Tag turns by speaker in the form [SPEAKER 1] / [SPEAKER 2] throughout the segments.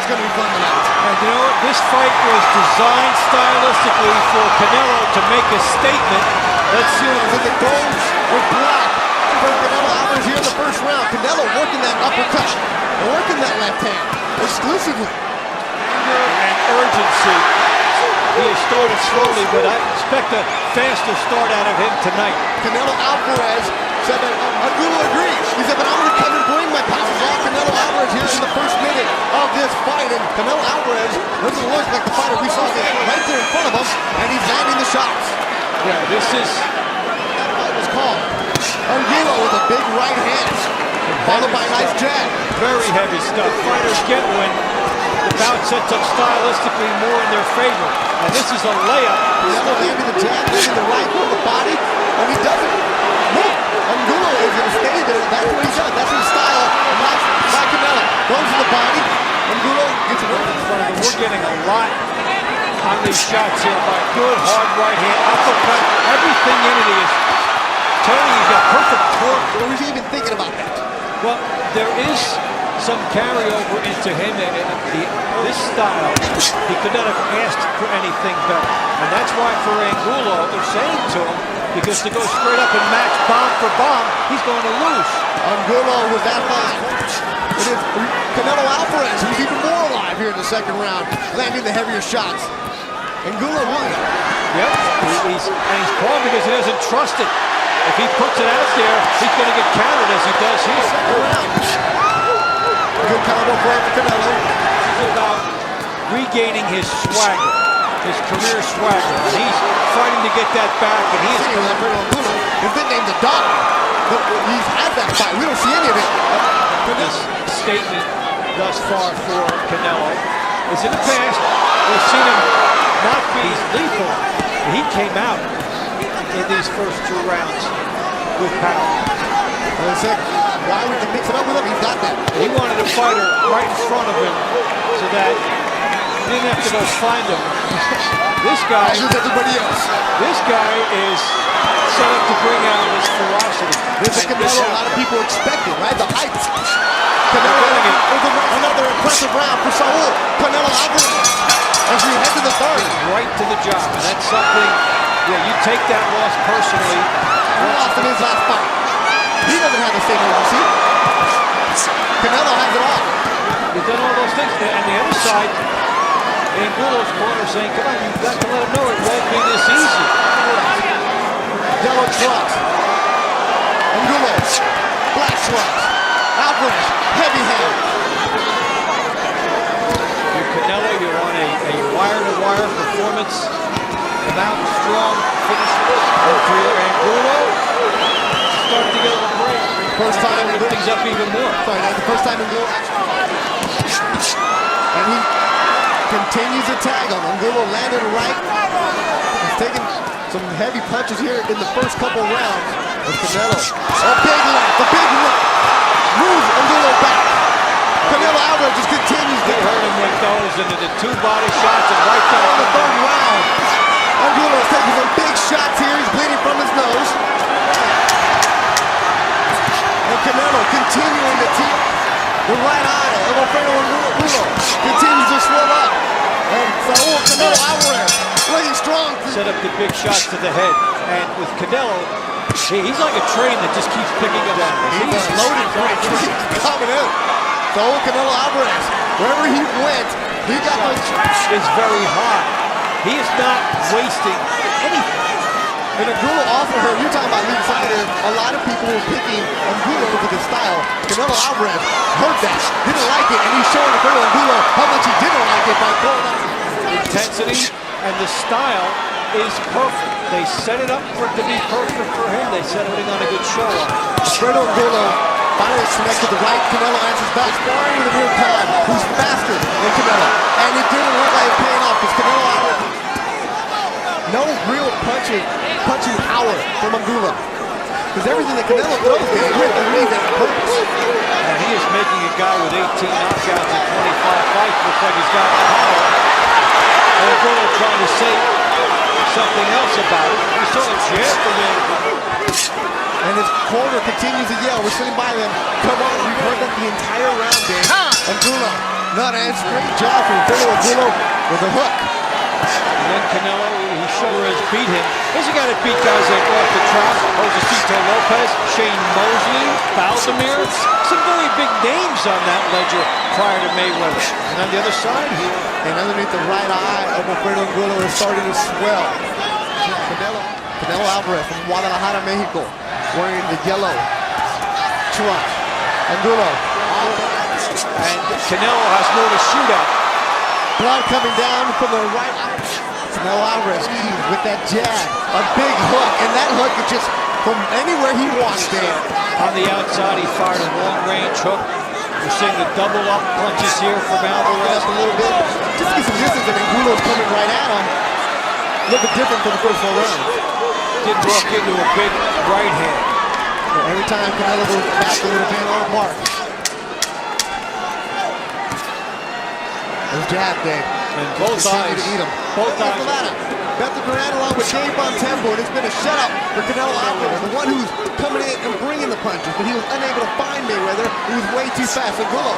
[SPEAKER 1] it's going to be fun tonight.
[SPEAKER 2] And you know what? This fight was designed stylistically for Canelo to make a statement.
[SPEAKER 1] Let's see what the gold with black for Canelo Alvarez here in the first round. Canelo working that uppercut, working that left hand exclusively.
[SPEAKER 2] Anger and urgency. He has started slowly, but I expect a faster start out of him tonight.
[SPEAKER 1] Canelo Alvarez said that Angulo agrees. He said that I'm going to come and bring my power. Canelo Alvarez here in the first minute of this fight, and Canelo Alvarez doesn't look like the fighter we saw right there in front of us, and he's landing the shots.
[SPEAKER 2] Yeah, this is...
[SPEAKER 1] That fight was called. Angulo with a big right hand, followed by a nice jab.
[SPEAKER 2] Very heavy stuff. Fighters get when the bout sets up stylistically more in their favor. And this is a layup.
[SPEAKER 1] Canelo landing the jab, landing the right on the body, and he doesn't move. Angulo is going to stay there. That's what he does. That's his style. And that's by Canelo. Goes to the body. Angulo gets it over in front of him.
[SPEAKER 2] We're getting a lot on these shots here by good, hard right hand, uppercut. Everything in it is turning. He's got perfect torque.
[SPEAKER 1] What was he even thinking about that?
[SPEAKER 2] Well, there is some carryover into him, and this style, he could not have asked for anything better. And that's why for Angulo, they're saying to him, because to go straight up and match bomb for bomb, he's going to lose.
[SPEAKER 1] Angulo was that high. It is Canelo Alvarez, who's even more alive here in the second round, landing the heavier shots. Angulo won.
[SPEAKER 2] Yep, he's calm because he doesn't trust it. If he puts it out there, he's going to get countered as he does here.
[SPEAKER 1] Second round. Good combo for Canelo.
[SPEAKER 2] This is about regaining his swagger, his career swagger. And he's fighting to get that back, and he is...
[SPEAKER 1] Alfredo Angulo has been named the dog. He's had that fight. We don't see any of it.
[SPEAKER 2] This statement thus far for Canelo is in the past. We've seen him not be lethal. He came out in these first two rounds with power.
[SPEAKER 1] Why would you mix it up with him? He's got that.
[SPEAKER 2] He wanted a fighter right in front of him so that he didn't have to go find him. This guy,
[SPEAKER 1] everybody else.
[SPEAKER 2] This guy is set up to bring out his ferocity.
[SPEAKER 1] This is Canelo a lot of people expected, right? The hype. Canelo another impressive round for Saul. Canelo Alvarez as we head to the third.
[SPEAKER 2] Right to the job, and that's something, yeah, you take that loss personally.
[SPEAKER 1] He lost in his last fight. He doesn't have the same urgency. Canelo has it all.
[SPEAKER 2] He's done all those things. And the other side, Angulo's corner saying, come on, you've got to let him know it won't be this easy.
[SPEAKER 1] Yellow trucks. Angulo. Black trucks. Alvarez. Heavy hand.
[SPEAKER 2] You're Canelo, you're on a wire-to-wire performance. Come out strong, finish. And for your Angulo, start to get a little break.
[SPEAKER 1] First time
[SPEAKER 2] lift things up even more.
[SPEAKER 1] Sorry, that's the first time Angulo. And he continues to tag him. Angulo landed right. He's taking some heavy punches here in the first couple rounds with Canelo. A big left, a big right. Moves Angulo back. Canelo Alvarez just continues to
[SPEAKER 2] hurt him with those into the two body shots and right down
[SPEAKER 1] in the third round. Angulo is taking some big shots here. He's bleeding from his nose. And Canelo continuing to keep the right eye of Alfredo Angulo. Continues to swell up. And Saul Canelo Alvarez looking strong.
[SPEAKER 2] Set up the big shots to the head. And with Canelo, he's like a train that just keeps picking up.
[SPEAKER 1] He's loaded for it. He's coming in. Saul Canelo Alvarez, wherever he went, he got those shots.
[SPEAKER 2] It's very high. He is not wasting anything.
[SPEAKER 1] And Angulo offered her, you're talking about lead fighter, a lot of people were picking Angulo with his style. Canelo Alvarez heard that, didn't like it, and he's showing Alfredo Angulo how much he didn't like it by throwing out.
[SPEAKER 2] Intensity and the style is perfect. They set it up for it to be perfect for him. They set everything on a good show.
[SPEAKER 1] Alfredo Angulo finally connected the right. Canelo answers back, sparring with a real time, who's faster than Canelo. And it didn't look like it paying off because Canelo Alvarez, no real punching power from Angulo. Because everything that Canelo throws is with the reason and purpose.
[SPEAKER 2] And he is making a guy with 18 knockouts in 25 fights look like he's got power. And Angulo trying to say something else about it. We saw a jab from him.
[SPEAKER 1] And his corner continues to yell. We're sitting by them. Come on, we've heard that the entire round, Dave. Angulo Not as great job from Alfredo Angulo with a hook.
[SPEAKER 2] And then Canelo, he sure has beat him. He's a guy that beat guys like Arthur Trout, Josecito Lopez, Shane Mosley, Valdemir. Some very big names on that ledger prior to Mayweather. And on the other side here,
[SPEAKER 1] and underneath the right eye of Alfredo Angulo is starting to swell. Canelo Alvarez from Guadalajara, Mexico, wearing the yellow trunk. Angulo.
[SPEAKER 2] And Canelo has more to shoot at.
[SPEAKER 1] Blood coming down from the right eye. Canelo Alvarez with that jab. A big hook, and that hook is just from anywhere he wants there.
[SPEAKER 2] On the outside, he fired a long-range hook. We're seeing the double-up punches here from Alvarez.
[SPEAKER 1] A little bit. Just to get some distance, and Angulo's coming right at him. A little bit different from the first 4 rounds.
[SPEAKER 2] Did walk into a big right hand.
[SPEAKER 1] Every time Canelo goes back a little bit on mark. Those jab day.
[SPEAKER 2] And both eyes.
[SPEAKER 1] To eat him.
[SPEAKER 2] Both eyes.
[SPEAKER 1] Beto Duran along with Dave Bontempo, and it's been a shutout for Canelo Alvarez, the one who's coming in and bringing the punches, but he was unable to find Mayweather. He was way too fast. Angulo.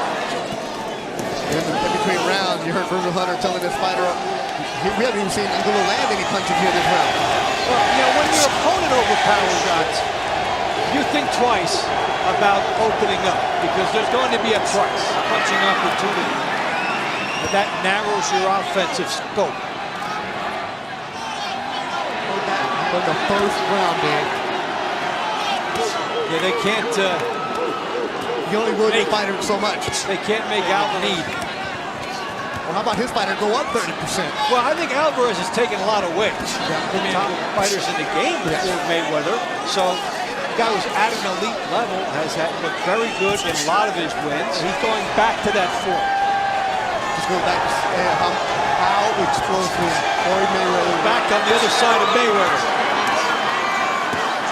[SPEAKER 1] In between rounds, you heard Virgil Hunter telling this fighter, we haven't even seen Angulo land any punches here this round.
[SPEAKER 2] Well, you know, when your opponent overpowers shots, you think twice about opening up, because there's going to be a price, punching opportunity. And that narrows your offensive scope.
[SPEAKER 1] But the first round, man.
[SPEAKER 2] Yeah, they can't.
[SPEAKER 1] You only would fighter so much.
[SPEAKER 2] They can't make Alvarez need.
[SPEAKER 1] Well, how about his fighter go up 30%?
[SPEAKER 2] Well, I think Alvarez has taken a lot of weight from the top fighters in the game before Mayweather. So, the guy who's at an elite level has looked very good in a lot of his wins. He's going back to that form.
[SPEAKER 1] Just go back to how explosive Floyd Mayweather.
[SPEAKER 2] Back on the other side of Mayweather.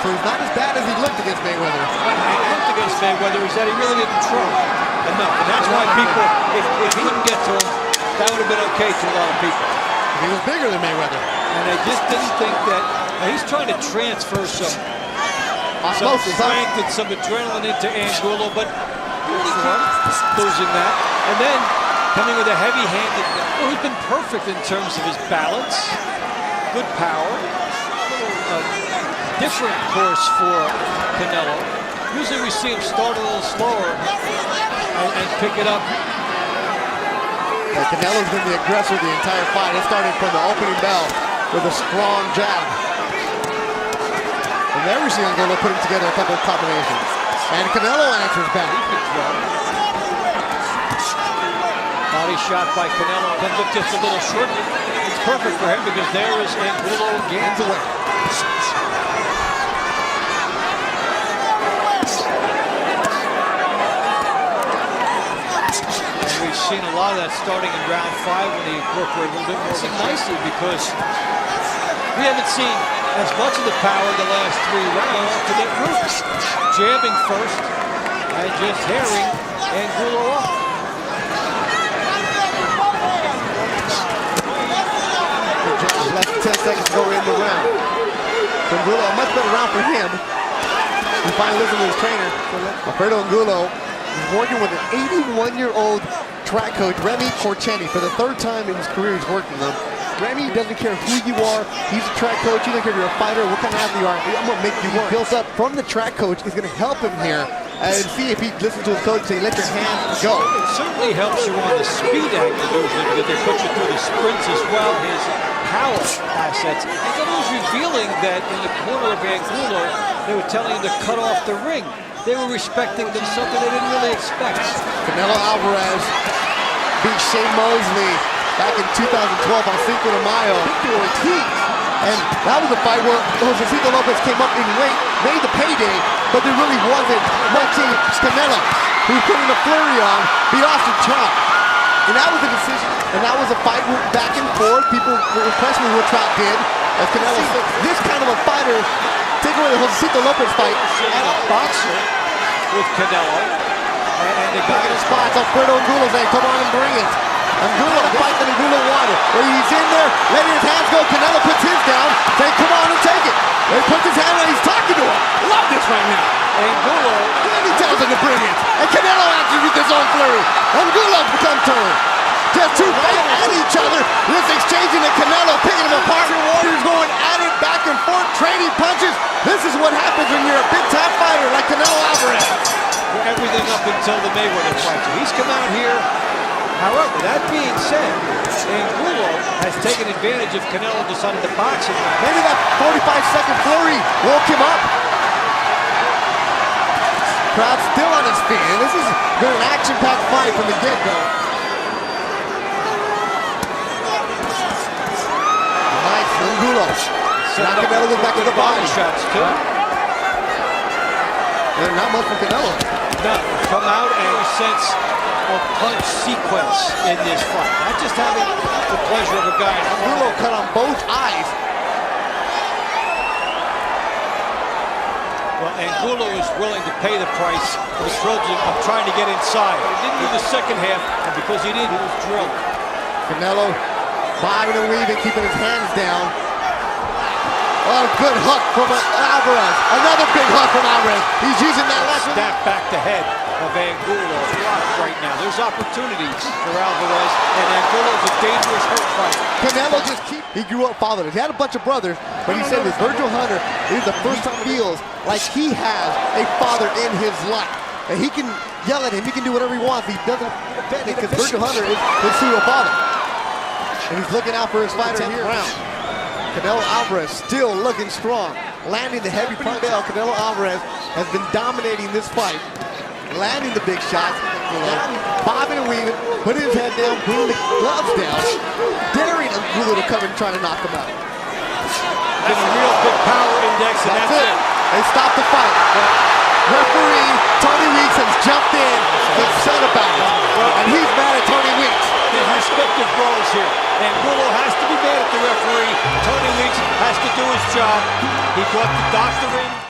[SPEAKER 1] So he's not as bad as he looked against Mayweather.
[SPEAKER 2] When he looked against Mayweather, is that he really didn't try enough. And that's why people, if he couldn't get to him, that would have been okay to a lot of people.
[SPEAKER 1] He was bigger than Mayweather.
[SPEAKER 2] And they just didn't think that. Now he's trying to transfer some strength and some adrenaline into Angulo, but really losing that. And then coming with a heavy-handed, well, he's been perfect in terms of his balance, good power, different course for Canelo. Usually we see him start a little slower and pick it up.
[SPEAKER 1] Yeah, Canelo's been the aggressor the entire fight. It started from the opening bell with a strong jab. And there we see Angulo putting together a couple of combinations. And Canelo answers back.
[SPEAKER 2] Body shot by Canelo, comes up just a little short. It's perfect for him because there is Angulo again.
[SPEAKER 1] Away.
[SPEAKER 2] We've seen a lot of that starting in round 5 when he incorporated a little bit more nicely, because we haven't seen as much of the power in the last 3 rounds to get roots. Jabbing first and just herring Angulo off.
[SPEAKER 1] Less than 10 seconds to go in the round. So Angulo, a much better round for him. He finally listened to his trainer. Alfredo Angulo is working with an 81-year-old track coach, Remy Corcheni. For the 3rd time in his career, he's working with him. Remy doesn't care who you are. He's a track coach. He doesn't care if you're a fighter, what kind of athlete you are. I'm going to make you work. Built up from the track coach is going to help him here and see if he listens to his coach and say, let your hands go.
[SPEAKER 2] It certainly helps you on the speed angle usually, because they put you through the sprints as well, his power assets. And it was revealing that in the corner of Angulo, they were telling him to cut off the ring. They were respecting them, something they didn't really expect.
[SPEAKER 1] Canelo Alvarez beat Shane Mosley back in 2012 on Cinco de Mayo. And that was a fight where Josecito Lopez came up in weight, made the payday, but there really wasn't much in Canelo, who put in a flurry on, beat Austin Trout. And that was a decision. And that was a fight back and forth. People were impressed with what Trout did. As Canelo said, this kind of a fighter, take away the Josecito Lopez fight.
[SPEAKER 2] And a boxer with Canelo. And they got
[SPEAKER 1] his spots. Alfredo Angulo saying, come on and bring it. Angulo, the fight that Angulo wanted. Where he's in there, letting his hands go. Canelo puts his down, saying, come on and take it. He puts his hand on, he's talking to him.
[SPEAKER 2] Love this right now. Angulo.
[SPEAKER 1] And he tells him to bring it. And Canelo answers with his own flurry. Angulo's become turned. Just two right at each other. This exchanging and Canelo picking them apart. Your Warriors going at it back and forth, trading punches. This is what happens when you're a big-time fighter like Canelo Alvarez.
[SPEAKER 2] Everything up until the Mayweather fight. So he's come out here. However, that being said, Angulo has taken advantage of Canelo deciding to box him.
[SPEAKER 1] Maybe that 45-second flurry woke him up. Crowd still on his feet, and this has been an action-packed fight from the get-go. Nice, Angulo. Now Canelo goes back to the body.
[SPEAKER 2] Shots too.
[SPEAKER 1] And not much for Canelo.
[SPEAKER 2] No, come out and a sense of punch sequence in this fight. Not just having the pleasure of a guy.
[SPEAKER 1] Angulo cut on both eyes.
[SPEAKER 2] Well, Angulo is willing to pay the price for the privilege of trying to get inside. He didn't do the second half, and because he did, he was drilled.
[SPEAKER 1] Canelo bobbing and weaving, keeping his hands down. Oh, good hook from Alvarez. Another big hook from Alvarez. He's using that left.
[SPEAKER 2] Snap back the head of Angulo. Blocked right now. There's opportunities for Alvarez, and Angulo's a dangerous hurt fighter.
[SPEAKER 1] Canelo he grew up fatherless. He had a bunch of brothers, but he said this Virgil Hunter is the first time he feels like he has a father in his life. And he can yell at him, he can do whatever he wants. He doesn't offend it because Virgil Hunter is his pseudo father. And he's looking out for his fighter here. Canelo Alvarez still looking strong. Landing the heavy punch. Canelo Alvarez has been dominating this fight. Landing the big shots. Bobbing and weaving. Putting his head down. Putting the gloves down. Daring Angulo to come and try to knock him out.
[SPEAKER 2] That's a real big power index, and that's it.
[SPEAKER 1] They stopped the fight. Referee Tony Weeks has jumped in and upset about it. And he's mad at Tony Weeks.
[SPEAKER 2] There's respective roles here. Angulo has to be mad at the referee. Tony Weeks has to do his job. He brought the doctor in.